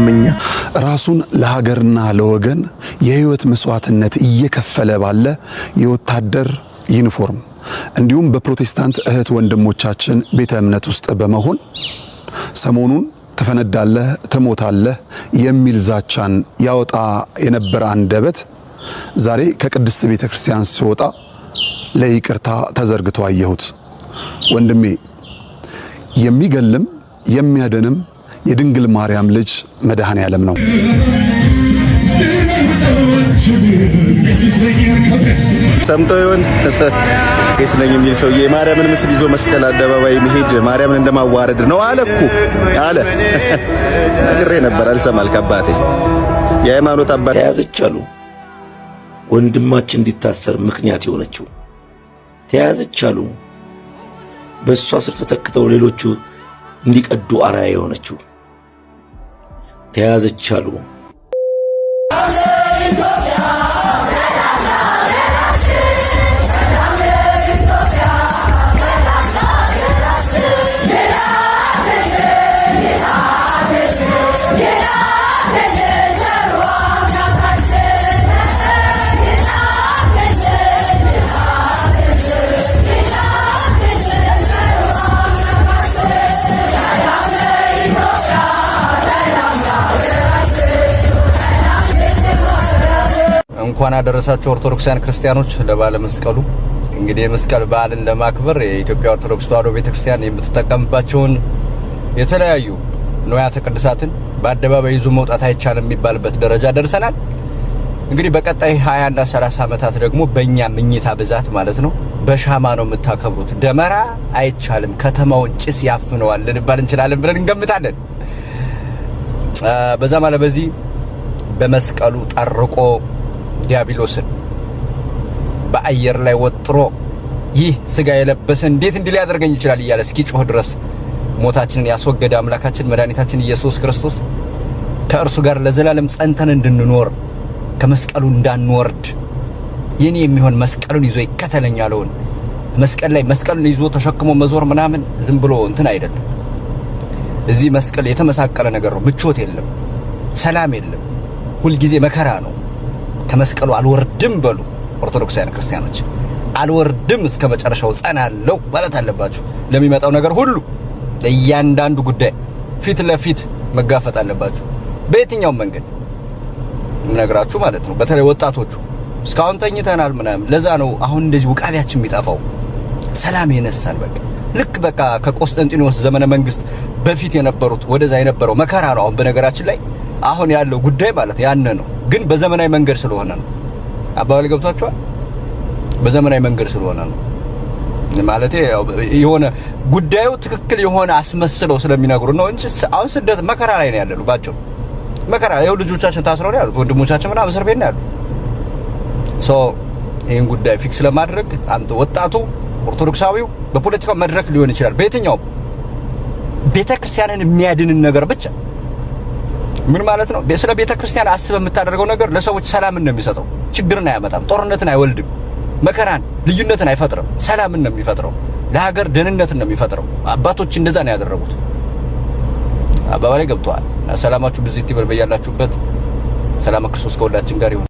ዳግመኛ ራሱን ለሀገርና ለወገን የህይወት መስዋዕትነት እየከፈለ ባለ የወታደር ዩኒፎርም እንዲሁም በፕሮቴስታንት እህት ወንድሞቻችን ቤተ እምነት ውስጥ በመሆን ሰሞኑን ተፈነዳለህ ትሞታለህ የሚል ዛቻን ያወጣ የነበረ አንደበት ዛሬ ከቅድስት ቤተክርስቲያን ሲወጣ ለይቅርታ ተዘርግቶ አየሁት። ወንድሜ የሚገልም የሚያደንም የድንግል ማርያም ልጅ መድኃኔ ዓለም ነው። ሰምተው ይሆን እስለኝ የሚል ሰውዬ ማርያምን ምስል ይዞ መስቀል አደባባይ መሄድ ማርያምን እንደማዋረድ ነው አለኩ አለ። ነግሬ ነበር አልሰማል ከአባቴ የሃይማኖት አባት ተያዘች አሉ። ወንድማችን እንዲታሰር ምክንያት የሆነችው ተያዘች አሉ። በእሷ ስር ተተክተው ሌሎቹ እንዲቀዱ አርአያ የሆነችው ተያዘች አሉ። እንኳን አደረሳችሁ ኦርቶዶክሳውያን ክርስቲያኖች ለበዓለ መስቀሉ። እንግዲህ የመስቀል በዓልን ለማክበር የኢትዮጵያ ኦርቶዶክስ ተዋሕዶ ቤተክርስቲያን የምትጠቀምባቸውን የተለያዩ ንዋያተ ቅድሳትን በአደባባይ ይዞ መውጣት አይቻልም የሚባልበት ደረጃ ደርሰናል። እንግዲህ በቀጣይ 20 እና 30 ዓመታት ደግሞ በእኛ ምኝታ ብዛት ማለት ነው በሻማ ነው የምታከብሩት። ደመራ አይቻልም፣ ከተማውን ጭስ ያፍነዋል ልንባል እንችላለን ብለን እንገምታለን። በዛ ማለት በዚህ በመስቀሉ ጠርቆ ዲያብሎስን በአየር ላይ ወጥሮ ይህ ስጋ የለበሰ እንዴት እንዲህ ሊያደርገኝ ይችላል እያለ እስኪጮህ ድረስ ሞታችንን ያስወገደ አምላካችን መድኃኒታችን ኢየሱስ ክርስቶስ ከእርሱ ጋር ለዘላለም ጸንተን እንድንኖር ከመስቀሉ እንዳንወርድ የኔ የሚሆን መስቀሉን ይዞ ይከተለኝ ያለውን መስቀል ላይ መስቀሉን ይዞ ተሸክሞ መዞር ምናምን ዝም ብሎ እንትን አይደለም። እዚህ መስቀል የተመሳቀለ ነገር ነው። ምቾት የለም፣ ሰላም የለም፣ ሁልጊዜ መከራ ነው። ከመስቀሉ አልወርድም በሉ ኦርቶዶክሳውያን ክርስቲያኖች፣ አልወርድም እስከ መጨረሻው ጸናለሁ ማለት አለባችሁ። ለሚመጣው ነገር ሁሉ ለእያንዳንዱ ጉዳይ ፊት ለፊት መጋፈጥ አለባችሁ። በየትኛውም መንገድ ምነግራችሁ ማለት ነው። በተለይ ወጣቶቹ እስካሁን ተኝተናል ምናምን። ለዛ ነው አሁን እንደዚህ ውቃቢያችን የሚጠፋው፣ ሰላም ይነሳል። ልክ ከቆስጠንጢኖስ ዘመነ መንግስት በፊት የነበሩት ወደዛ የነበረው መከራ ነው። አሁን በነገራችን ላይ አሁን ያለው ጉዳይ ማለት ያነ ነው፣ ግን በዘመናዊ መንገድ ስለሆነ ነው። አባባል ገብቷቸዋል። በዘመናዊ መንገድ ስለሆነ ነው ማለት የሆነ ጉዳዩ ትክክል የሆነ አስመስለው ስለሚነግሩ ነው እንጂ አሁን ስደት መከራ ላይ ነው ያለው። ባጭሩ መከራ ይኸው ልጆቻችን ታስረው ነው ያሉት፣ ወንድሞቻችን ምናምን እስር ቤት ነው ያሉት። ይህን ጉዳይ ፊክስ ለማድረግ አንተ ወጣቱ ኦርቶዶክሳዊው በፖለቲካው መድረክ ሊሆን ይችላል፣ በየትኛውም ቤተክርስቲያንን የሚያድንን ነገር ብቻ ምን ማለት ነው? ስለ ቤተክርስቲያን አስበህ የምታደርገው ነገር ለሰዎች ሰላምን ነው የሚሰጠው፣ ችግርን አያመጣም፣ ጦርነትን አይወልድም፣ መከራን ልዩነትን አይፈጥርም፣ ሰላምን ነው የሚፈጥረው፣ ለሀገር ደህንነትን ነው የሚፈጥረው። አባቶች እንደዛ ነው ያደረጉት። አባባሌ ገብቷል። ሰላማችሁ ብዝት ይበል በያላችሁበት። ሰላም ክርስቶስ ከሁላችን ጋር ይሁን።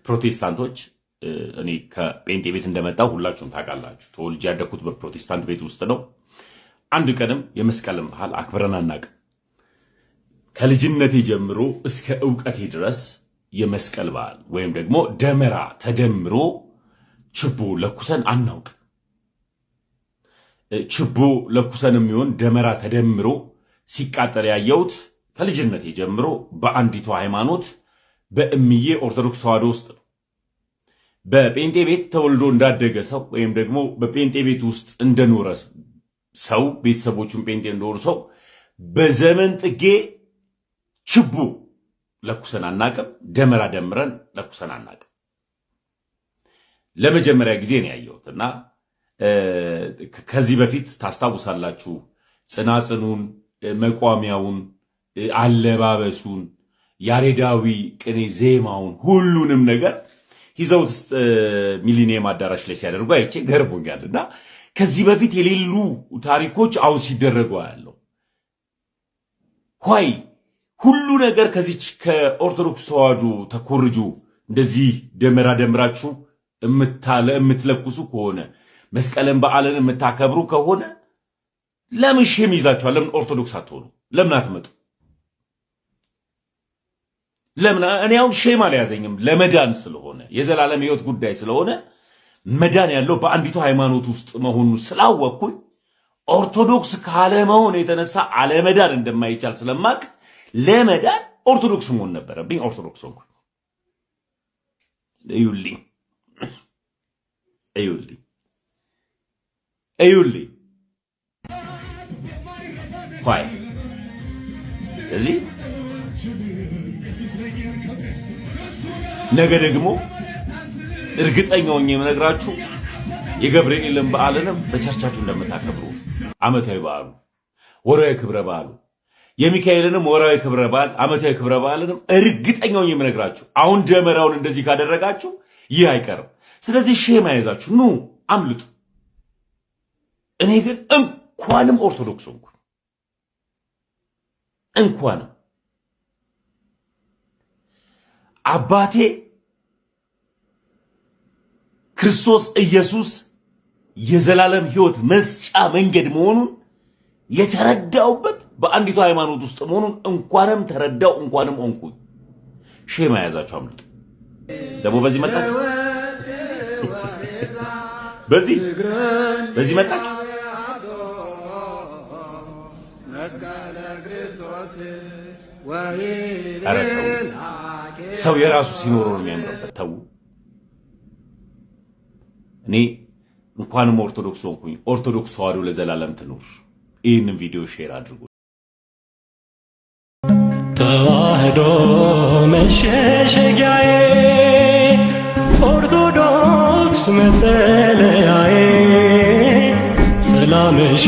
ፕሮቴስታንቶች እኔ ከጴንጤ ቤት እንደመጣው ሁላችሁም ታውቃላችሁ። ተወልጄ ያደኩት በፕሮቴስታንት ቤት ውስጥ ነው። አንድ ቀንም የመስቀልን ባህል አክብረን አናውቅም። ከልጅነቴ ጀምሮ እስከ ዕውቀቴ ድረስ የመስቀል በዓል ወይም ደግሞ ደመራ ተደምሮ ችቦ ለኩሰን አናውቅ። ችቦ ለኩሰን የሚሆን ደመራ ተደምሮ ሲቃጠል ያየሁት ከልጅነቴ ጀምሮ በአንዲቷ ሃይማኖት በእምዬ ኦርቶዶክስ ተዋሕዶ ውስጥ ነው። በጴንጤ ቤት ተወልዶ እንዳደገ ሰው ወይም ደግሞ በጴንጤ ቤት ውስጥ እንደኖረ ሰው ቤተሰቦቹን ጴንጤ እንደኖሩ ሰው በዘመን ጥጌ ችቦ ለኩሰን አናቅም። ደመራ ደምረን ለኩሰን አናቅም። ለመጀመሪያ ጊዜ ነው ያየሁትና ከዚህ በፊት ታስታውሳላችሁ ጽናጽኑን፣ መቋሚያውን፣ አለባበሱን፣ ያሬዳዊ ቅኔ ዜማውን ሁሉንም ነገር ይዘውት ሚሊኒየም አዳራሽ ላይ ሲያደርጉ አይቼ ገርሞኛልና ከዚህ በፊት የሌሉ ታሪኮች አሁን ሲደረጉ ያለው ሆይ ሁሉ ነገር ከዚች ከኦርቶዶክስ ተዋህዶ ተኮርጆ እንደዚህ ደመራ ደምራችሁ የምትለኩሱ ከሆነ መስቀልን በዓልን የምታከብሩ ከሆነ ለምን ሼም ይዛችኋል? ለምን ኦርቶዶክስ አትሆኑ? ለምን አትመጡ? ለምን? እኔ አሁን ሼም አልያዘኝም። ለመዳን ስለሆነ የዘላለም ሕይወት ጉዳይ ስለሆነ መዳን ያለው በአንዲቱ ሃይማኖት ውስጥ መሆኑን ስላወቅኩኝ ኦርቶዶክስ ካለመሆን የተነሳ አለመዳን እንደማይቻል ስለማቅ ለመዳን ኦርቶዶክስ መሆን ነበረብኝ። ኦርቶዶክስ ሆንኩ። እዩልኝ ሆይ እዚህ ነገ ደግሞ እርግጠኛ ሆኜ የምነግራችሁ የገብርኤልን በዓልንም በቸርቻችሁ እንደምታከብሩ ዓመታዊ በዓሉ ወራዊ ክብረ በዓሉ የሚካኤልንም ወራዊ ክብረ በዓል ዓመታዊ ክብረ በዓልንም እርግጠኛ ሆኜ የምነግራችሁ አሁን ደመራውን እንደዚህ ካደረጋችሁ ይህ አይቀርም። ስለዚህ ሼም አይዛችሁ ኑ አምልጡ። እኔ ግን እንኳንም ኦርቶዶክስ ሆንኩ። እንኳንም አባቴ ክርስቶስ ኢየሱስ የዘላለም ሕይወት መስጫ መንገድ መሆኑን የተረዳውበት በአንዲቱ ሃይማኖት ውስጥ መሆኑን እንኳንም ተረዳው፣ እንኳንም ሆንኩኝ። ሼም ያዛችሁ አምልጡ። ደግሞ በዚህ መጣችሁ፣ በዚህ መጣችሁ። ሰው የራሱ ሲኖረው ነው የሚያምርበት። ተው። እኔ እንኳንም ኦርቶዶክስ ሆንኩኝ። ኦርቶዶክስ ተዋህዶ ለዘላለም ትኑር። ይህንን ቪዲዮ ሼር አድርጉ። ተዋህዶ መሸሸጊያዬ፣ ኦርቶዶክስ መጠለያዬ፣ ሰላምሽ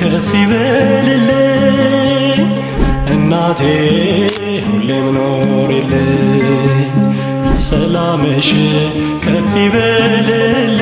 ከፍ ይበልልኝ እናቴ ሁሌም ኖሪልኝ። ሰላምሽ ከፍ ይበልልኝ